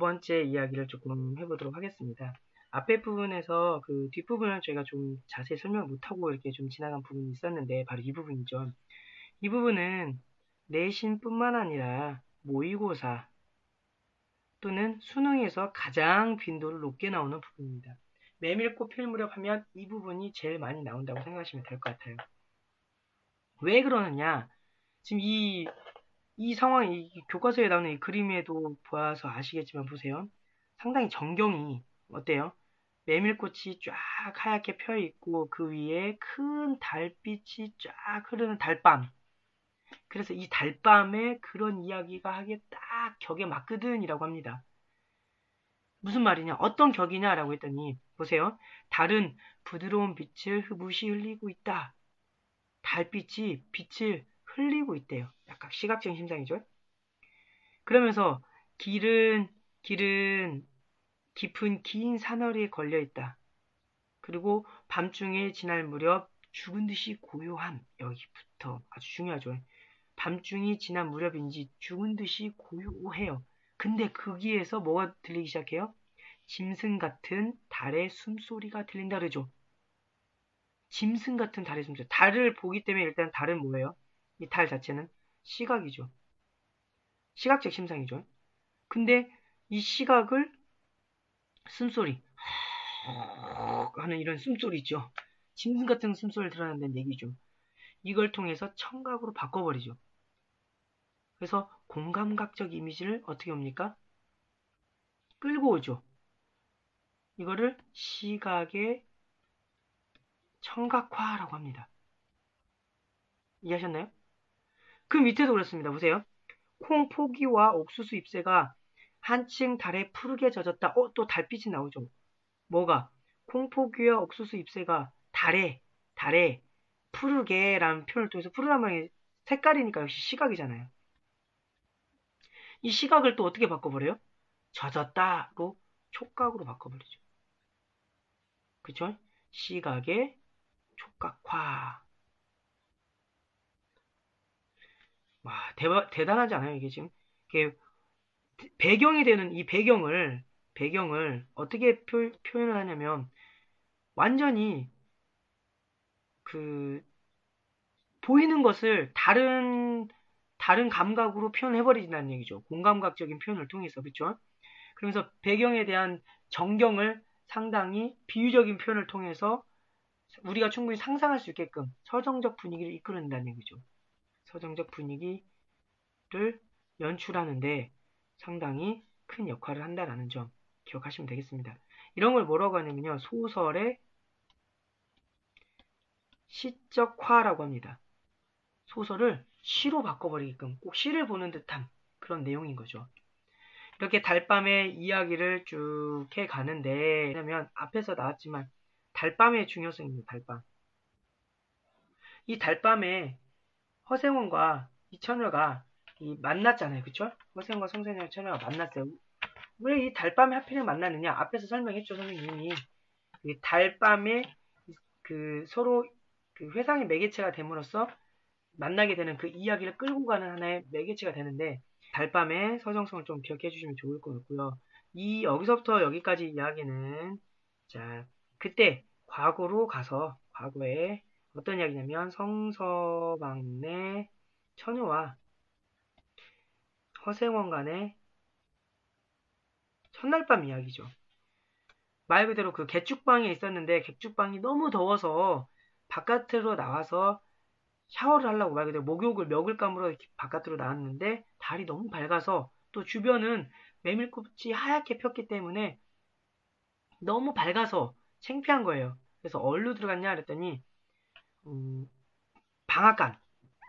번째 이야기를 조금 해보도록 하겠습니다. 앞에 부분에서 그 뒷부분은 저희가 좀 자세히 설명을 못하고 이렇게 좀 지나간 부분이 있었는데 바로 이 부분이죠. 이 부분은 내신뿐만 아니라 모의고사 또는 수능에서 가장 빈도를 높게 나오는 부분입니다. 메밀꽃 필 무렵 하면 이 부분이 제일 많이 나온다고 생각하시면 될 것 같아요. 왜 그러느냐? 지금 이 상황이 교과서에 나오는 이 그림에도 보아서 아시겠지만 보세요. 상당히 전경이 어때요? 메밀꽃이 쫙 하얗게 펴 있고 그 위에 큰 달빛이 쫙 흐르는 달밤. 그래서 이 달밤에 그런 이야기가 하기에 딱 격에 맞거든이라고 합니다. 무슨 말이냐? 어떤 격이냐라고 했더니 보세요. 달은 부드러운 빛을 흡으시 흘리고 있다. 달빛이 빛을 흘리고 있대요. 약간 시각적인 심상이죠. 그러면서 길은 깊은 긴 사너리에 걸려 있다. 그리고 밤중에 지날 무렵 죽은 듯이 고요함. 여기부터 아주 중요하죠. 밤중이 지난 무렵인지 죽은 듯이 고요해요. 근데 거기에서 뭐가 들리기 시작해요? 짐승 같은 달의 숨소리가 들린다 그러죠. 짐승 같은 달의 숨소리. 달을 보기 때문에 일단 달은 뭐예요? 이 달 자체는 시각이죠. 시각적 심상이죠. 근데 이 시각을 숨소리 하는 이런 숨소리 있죠. 짐승 같은 숨소리를 드러낸다는 얘기죠. 이걸 통해서 청각으로 바꿔버리죠. 그래서 공감각적 이미지를 어떻게 옵니까? 끌고 오죠. 이거를 시각의 청각화라고 합니다. 이해하셨나요? 그 밑에도 그렇습니다. 보세요. 콩 포기와 옥수수 잎새가 한층 달에 푸르게 젖었다. 또 달빛이 나오죠. 뭐가? 콩 포기와 옥수수 잎새가 달에 푸르게라는 표현을 통해서 푸르란 말이 색깔이니까 역시 시각이잖아요. 이 시각을 또 어떻게 바꿔버려요? 젖었다로 촉각으로 바꿔버리죠. 그쵸? 시각의 촉각화. 와, 대단하지 않아요? 이게 지금. 이게 배경이 되는 이 배경을 어떻게 표현을 하냐면, 완전히 그, 보이는 것을 다른 감각으로 표현해버리진다는 얘기죠. 공감각적인 표현을 통해서, 그쵸? 그러면서 배경에 대한 정경을 상당히 비유적인 표현을 통해서 우리가 충분히 상상할 수 있게끔 서정적 분위기를 이끌어낸다는 얘기죠. 서정적 분위기를 연출하는데 상당히 큰 역할을 한다는 점 기억하시면 되겠습니다. 이런 걸 뭐라고 하냐면요. 소설의 시적화라고 합니다. 소설을 시로 바꿔버리게끔 꼭 시를 보는 듯한 그런 내용인 거죠. 이렇게 달밤의 이야기를 쭉 해가는데 왜냐면 앞에서 나왔지만 달밤의 중요성입니다. 달밤. 이 달밤에 허생원과 이 처녀가 만났잖아요. 그쵸? 허생원과 성선녀 처녀가 만났어요. 왜 이 달밤에 하필이면 만나느냐? 앞에서 설명했죠, 선생님이. 이 달밤에 그 서로 그 회상의 매개체가 됨으로써 만나게 되는 그 이야기를 끌고 가는 하나의 매개체가 되는데 달밤의 서정성을 좀 기억해 주시면 좋을 것 같고요. 여기서부터 여기까지 이야기는 자 그때 과거로 가서 과거에 어떤 이야기냐면 성서막내 처녀와 허생원 간의 첫날 밤 이야기죠. 말 그대로 그 개축방에 있었는데 개축방이 너무 더워서 바깥으로 나와서 샤워를 하려고 말 그대로 목욕을 먹을 감으로 이렇게 바깥으로 나왔는데 달이 너무 밝아서 또 주변은 메밀꽃이 하얗게 폈기 때문에 너무 밝아서 창피한 거예요. 그래서 어디로 들어갔냐 그랬더니 방앗간,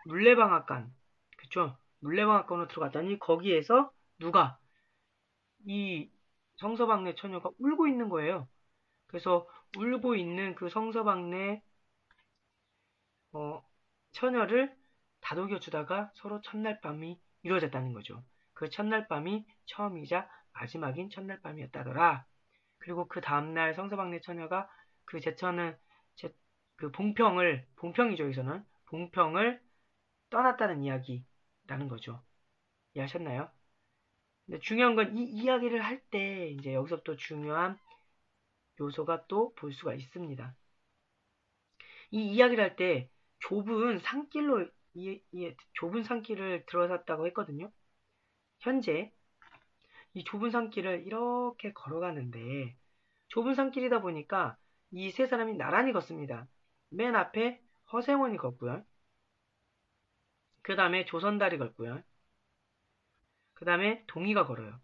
물레방앗간, 그쵸? 물레방앗간으로 들어갔더니 거기에서 누가 이 성서방네 처녀가 울고 있는 거예요. 그래서 울고 있는 그 성서방네 처녀를 다독여 주다가 서로 첫날 밤이 이루어졌다는 거죠. 그 첫날 밤이 처음이자 마지막인 첫날 밤이었다더라. 그리고 그 다음날 성서방네 처녀가 그 제처는 그 봉평이죠, 여기서는. 봉평을 떠났다는 이야기라는 거죠. 이해하셨나요? 근데 중요한 건 이 이야기를 할 때 이제 여기서 또 중요한 요소가 또 볼 수가 있습니다. 이 이야기를 할 때 좁은 산길로 좁은 산길을 들어섰다고 했거든요. 현재 이 좁은 산길을 이렇게 걸어가는데 좁은 산길이다 보니까 이 세 사람이 나란히 걷습니다. 맨 앞에 허생원이 걷고요. 그 다음에 조선달이 걷고요. 그 다음에 동의가 걸어요.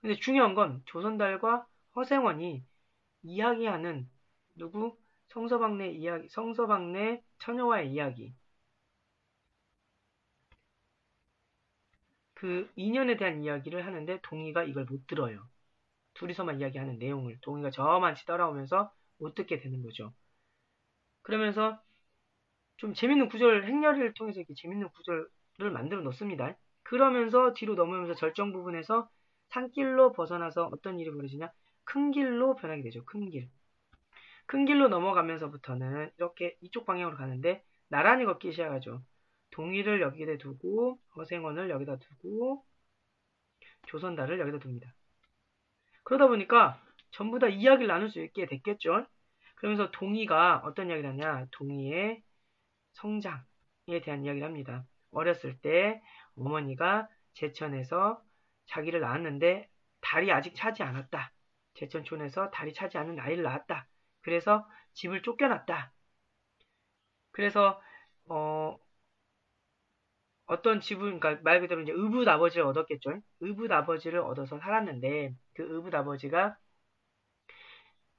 근데 중요한 건 조선달과 허생원이 이야기하는 누구? 성서박내 이야기, 성서박내 처녀와의 이야기. 그 인연에 대한 이야기를 하는데 동의가 이걸 못 들어요. 둘이서만 이야기하는 내용을 동의가 저만치 따라오면서 못 듣게 되는 거죠. 그러면서 좀 재밌는 구절, 행렬을 통해서 이렇게 재밌는 구절을 만들어 놓습니다. 그러면서 뒤로 넘어오면서 절정 부분에서 산길로 벗어나서 어떤 일이 벌어지냐? 큰 길로 변하게 되죠. 큰 길. 큰 길로 넘어가면서부터는 이렇게 이쪽 방향으로 가는데 나란히 걷기 시작하죠. 동의를 여기에 두고 허생원을 여기다 두고 조선달을 여기다 둡니다. 그러다 보니까 전부 다 이야기를 나눌 수 있게 됐겠죠. 그러면서 동의가 어떤 이야기를 하냐? 동의의 성장에 대한 이야기를 합니다. 어렸을 때 어머니가 제천에서 자기를 낳았는데 달이 아직 차지 않았다. 제천촌에서 달이 차지 않은 아이를 낳았다. 그래서 집을 쫓겨났다. 그래서 어떤 집을, 그러니까 말 그대로 이제 의붓 아버지를 얻었겠죠. 의붓 아버지를 얻어서 살았는데 그 의붓 아버지가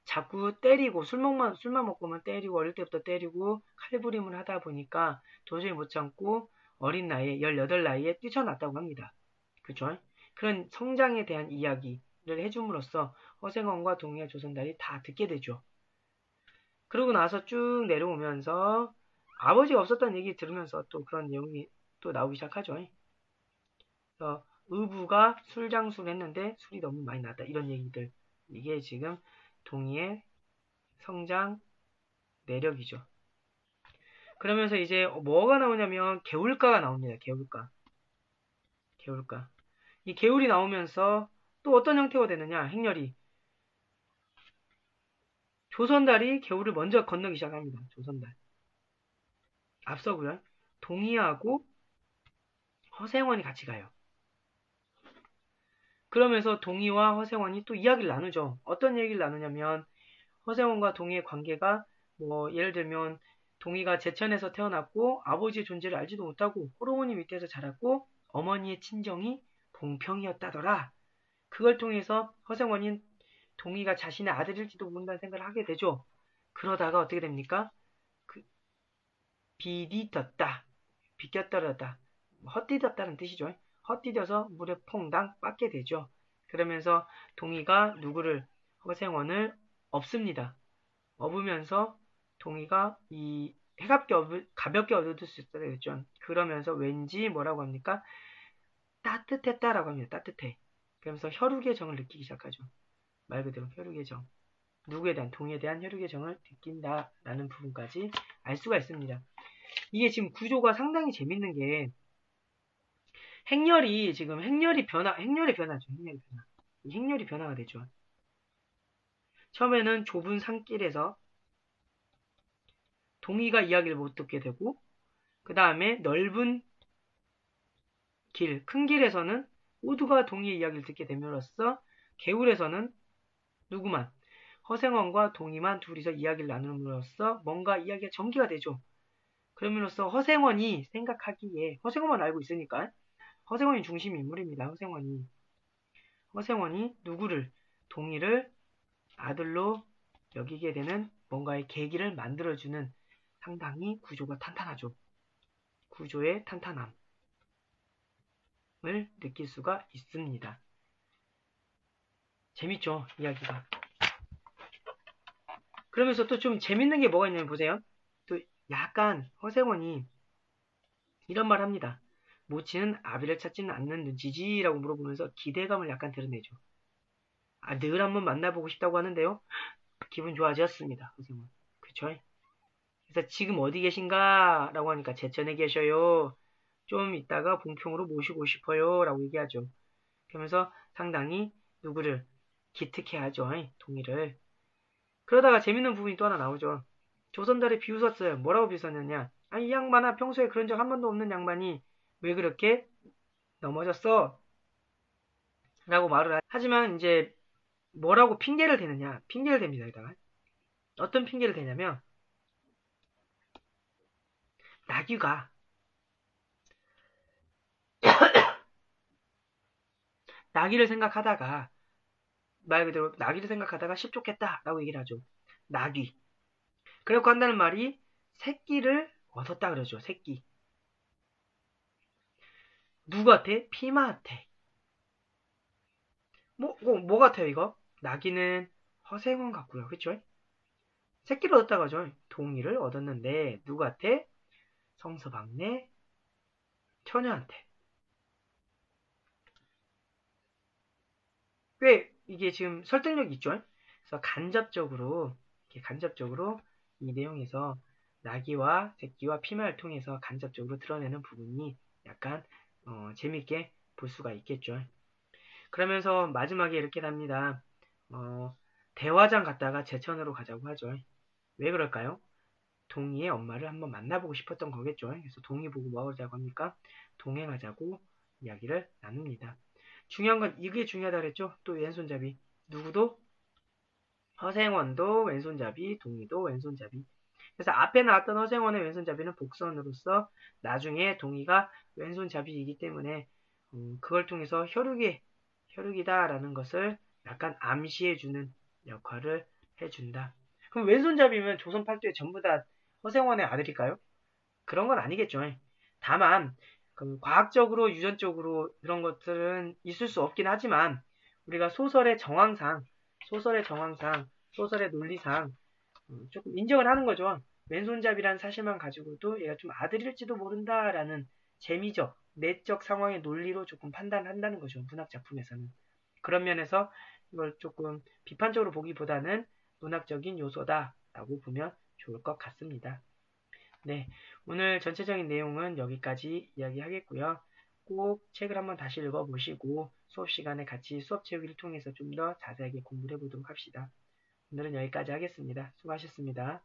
자꾸 때리고 술만 먹고만 때리고 어릴 때부터 때리고 칼부림을 하다 보니까 도저히 못 참고 어린 나이에 18 나이에 뛰쳐났다고 합니다. 그죠? 그런 성장에 대한 이야기를 해줌으로써 허생원과 동의와 조선달이 다 듣게 되죠. 그러고 나서 쭉 내려오면서 아버지가 없었다는 얘기 들으면서 또 그런 내용이 또 나오기 시작하죠. 그래서 의부가 술장수를 했는데 술이 너무 많이 났다. 이런 얘기들. 이게 지금 동의의 성장 내력이죠. 그러면서 이제 뭐가 나오냐면 개울가가 나옵니다. 개울가. 개울가. 이 개울이 나오면서 또 어떤 형태가 되느냐. 행렬이. 조선달이 개울을 먼저 건너기 시작합니다. 조선달. 앞서고요. 동의하고 허생원이 같이 가요. 그러면서 동의와 허생원이 또 이야기를 나누죠. 어떤 얘기를 나누냐면 허생원과 동의의 관계가 뭐 예를 들면 동의가 제천에서 태어났고 아버지의 존재를 알지도 못하고 호르몬이 밑에서 자랐고 어머니의 친정이 봉평이었다더라. 그걸 통해서 허생원이 동의가 자신의 아들일지도 모른다는 생각을 하게 되죠. 그러다가 어떻게 됩니까? 비디뎠다. 비껴떨어졌다. 헛디뎠다는 뜻이죠. 헛디뎌서 물에 퐁당 빠게 되죠. 그러면서 동의가 누구를 허생원을 업습니다. 업으면서 동의가 이 가볍게 얻을 수 있어야 되겠죠. 그러면서 왠지 뭐라고 합니까? 따뜻했다라고 합니다. 따뜻해. 그러면서 혈육의 정을 느끼기 시작하죠. 말 그대로 혈육의 정. 누구에 대한 동의에 대한 혈육의 정을 느낀다라는 부분까지 알 수가 있습니다. 이게 지금 구조가 상당히 재밌는 게 행렬이 지금 행렬이 변하죠. 행렬이 변화. 이 행렬이 변화가 되죠. 처음에는 좁은 산길에서 동의가 이야기를 못 듣게 되고 그 다음에 넓은 길, 큰 길에서는 모두가 동의의 이야기를 듣게 됨으로써 개울에서는 누구만 허생원과 동의만 둘이서 이야기를 나눔으로써 뭔가 이야기가 전개가 되죠. 그럼으로써 허생원이 생각하기에 허생원만 알고 있으니까 허생원이 중심 인물입니다. 허생원이 누구를 동의를 아들로 여기게 되는 뭔가의 계기를 만들어주는 상당히 구조가 탄탄하죠. 구조의 탄탄함을 느낄 수가 있습니다. 재밌죠? 이야기가. 그러면서 또 좀 재밌는 게 뭐가 있냐면 보세요. 또 약간 허생원이 이런 말 합니다. 모치는 아비를 찾지는 않는 눈치지라고 물어보면서 기대감을 약간 드러내죠. 늘 한번 만나보고 싶다고 하는데요. 기분 좋아졌습니다. 허생원. 그쵸? 그래서 지금 어디 계신가? 라고 하니까 제천에 계셔요. 좀 이따가 봉평으로 모시고 싶어요. 라고 얘기하죠. 그러면서 상당히 누구를 기특해 하죠. 동의를. 그러다가 재밌는 부분이 또 하나 나오죠. 조선달에 비웃었어요. 뭐라고 비웃었느냐. 아니, 이 양반아, 평소에 그런 적 한 번도 없는 양반이 왜 그렇게 넘어졌어? 라고 말을 하지만 이제 뭐라고 핑계를 대느냐. 핑계를 댑니다. 여기다가. 어떤 핑계를 대냐면 나귀가 나귀를 생각하다가 말 그대로 나귀를 생각하다가 십족했다라고 얘기를 하죠. 나귀. 그래갖고 한다는 말이 새끼를 얻었다 그러죠. 새끼. 누구한테? 피마한테. 뭐 같아요 이거? 나귀는 허생원 같고요. 그쵸? 새끼를 얻었다고 하죠. 동의를 얻었는데 누구한테? 성서방네 처녀한테. 꽤 이게 지금 설득력이 있죠? 그래서 간접적으로 이 내용에서 나귀와 새끼와 피마를 통해서 간접적으로 드러내는 부분이 약간 재밌게 볼 수가 있겠죠. 그러면서 마지막에 이렇게 답니다. 대화장 갔다가 제천으로 가자고 하죠. 왜 그럴까요? 동희의 엄마를 한번 만나보고 싶었던 거겠죠. 그래서 동희 보고 뭐 하자고 합니까? 동행하자고 이야기를 나눕니다. 중요한 건 이게 중요하다 그랬죠. 또 왼손잡이. 누구도? 허생원도 왼손잡이, 동희도 왼손잡이. 그래서 앞에 나왔던 허생원의 왼손잡이는 복선으로서 나중에 동희가 왼손잡이이기 때문에 그걸 통해서 혈육이다라는 것을 약간 암시해주는 역할을 해준다. 그럼 왼손잡이면 조선 팔도에 전부 다 허생원의 아들일까요? 그런 건 아니겠죠. 다만 과학적으로 유전적으로 그런 것들은 있을 수 없긴 하지만 우리가 소설의 논리상 조금 인정을 하는 거죠. 왼손잡이라는 사실만 가지고도 얘가 좀 아들일지도 모른다라는 재미적, 내적 상황의 논리로 조금 판단한다는 거죠. 문학 작품에서는. 그런 면에서 이걸 조금 비판적으로 보기보다는 문학적인 요소다라고 보면 좋을 것 같습니다. 네, 오늘 전체적인 내용은 여기까지 이야기하겠고요. 꼭 책을 한번 다시 읽어보시고 수업 시간에 같이 수업 채우기를 통해서 좀 더 자세하게 공부를 해보도록 합시다. 오늘은 여기까지 하겠습니다. 수고하셨습니다.